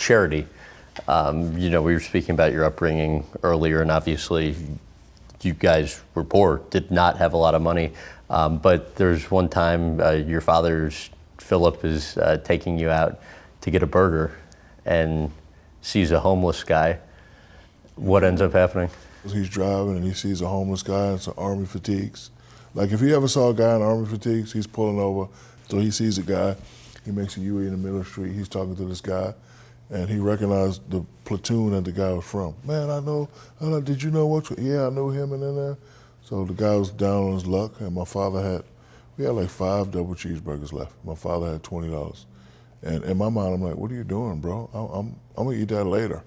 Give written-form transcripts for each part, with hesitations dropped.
charity. We were speaking about your upbringing earlier, and obviously you guys were poor, did not have a lot of money. But there's one time your father's, Philip, is taking you out to get a burger and sees a homeless guy. What ends up happening? He's driving and he sees a homeless guy in some army fatigues. Like if you ever saw a guy in army fatigues, he's pulling over, so he sees a guy, he makes a U-E in the middle of the street, he's talking to this guy, and he recognized the platoon that the guy was from. Man, I know, did you know what? Yeah, I knew him and in there. So the guy was down on his luck, and we had like 5 double cheeseburgers left. My father had $20. And in my mind, I'm like, what are you doing, bro? I'm gonna eat that later.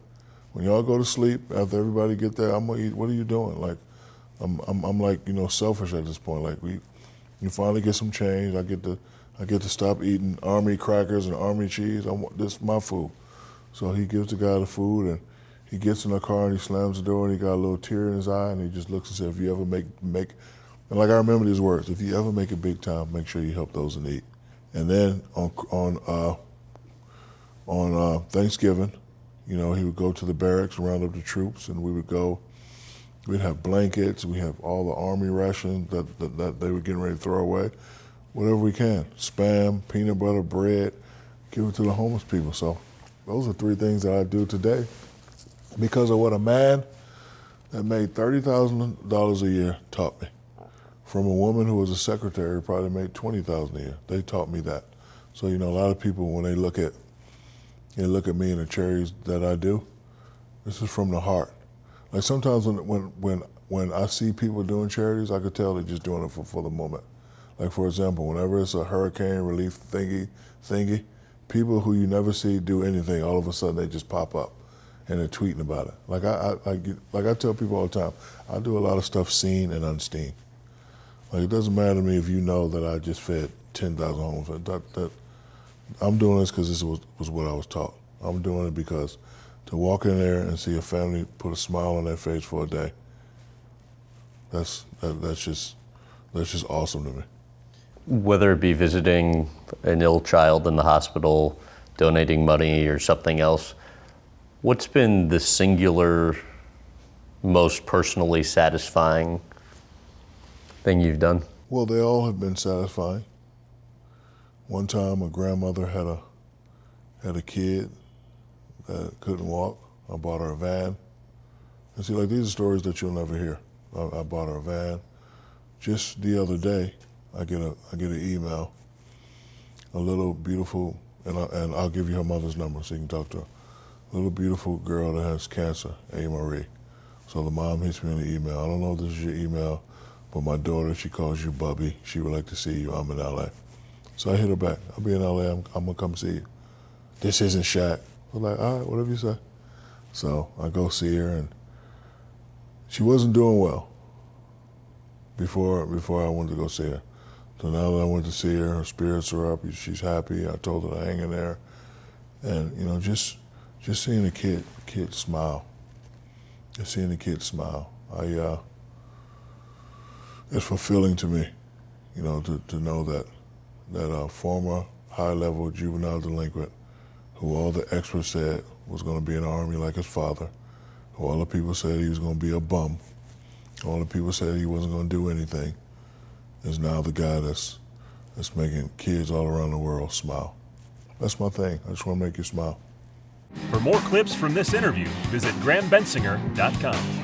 When y'all go to sleep, after everybody get there, I'm gonna eat. What are you doing? Like, I'm like, selfish at this point. Like, you finally get some change. I get to stop eating army crackers and army cheese. This is my food. So he gives the guy the food, and he gets in the car and he slams the door, and he got a little tear in his eye, and he just looks and says, if you ever make, and like I remember these words, if you ever make it big time, make sure you help those in need. And then on Thanksgiving, he would go to the barracks, round up the troops, and we'd have blankets, we have all the army rations that they were getting ready to throw away, whatever we can, Spam, peanut butter, bread, give it to the homeless people. So those are 3 things that I do today because of what a man that made $30,000 a year taught me. From a woman who was a secretary, probably made $20,000 a year. They taught me that. So, a lot of people, when they look at me and the charities that I do, this is from the heart. Like sometimes when I see people doing charities, I could tell they're just doing it for the moment. Like for example, whenever it's a hurricane relief thingy, people who you never see do anything, all of a sudden they just pop up and they're tweeting about it. Like I tell people all the time, I do a lot of stuff seen and unseen. Like it doesn't matter to me if you know that I just fed 10,000 homes. That I'm doing this because this was what I was taught. I'm doing it because to walk in there and see a family put a smile on their face for a day, that's just awesome to me. Whether it be visiting an ill child in the hospital, donating money, or something else, what's been the singular, most personally satisfying thing you've done? Well, they all have been satisfying. One time, a grandmother had a kid that couldn't walk. I bought her a van. And see, like these are stories that you'll never hear. I bought her a van. Just the other day, I get an email, a little beautiful, and I'll give you her mother's number so you can talk to her. A little beautiful girl that has cancer, A. Marie. So the mom hits me in the email. I don't know if this is your email, but my daughter, she calls you Bubby. She would like to see you. I'm in LA. So I hit her back. I'll be in LA. I'm gonna come see you. This isn't Shaq. I was like, all right, whatever you say. So I go see her, and she wasn't doing well before I went to go see her. So now that I went to see her, her spirits are up. She's happy. I told her to hang in there, and just seeing a kid smile, just seeing the kid smile, it's fulfilling to me, to know that a former high-level juvenile delinquent, who all the experts said was going to be in the Army like his father, who all the people said he was going to be a bum, all the people said he wasn't going to do anything, is now the guy that's making kids all around the world smile. That's my thing. I just want to make you smile. For more clips from this interview, visit GrahamBensinger.com.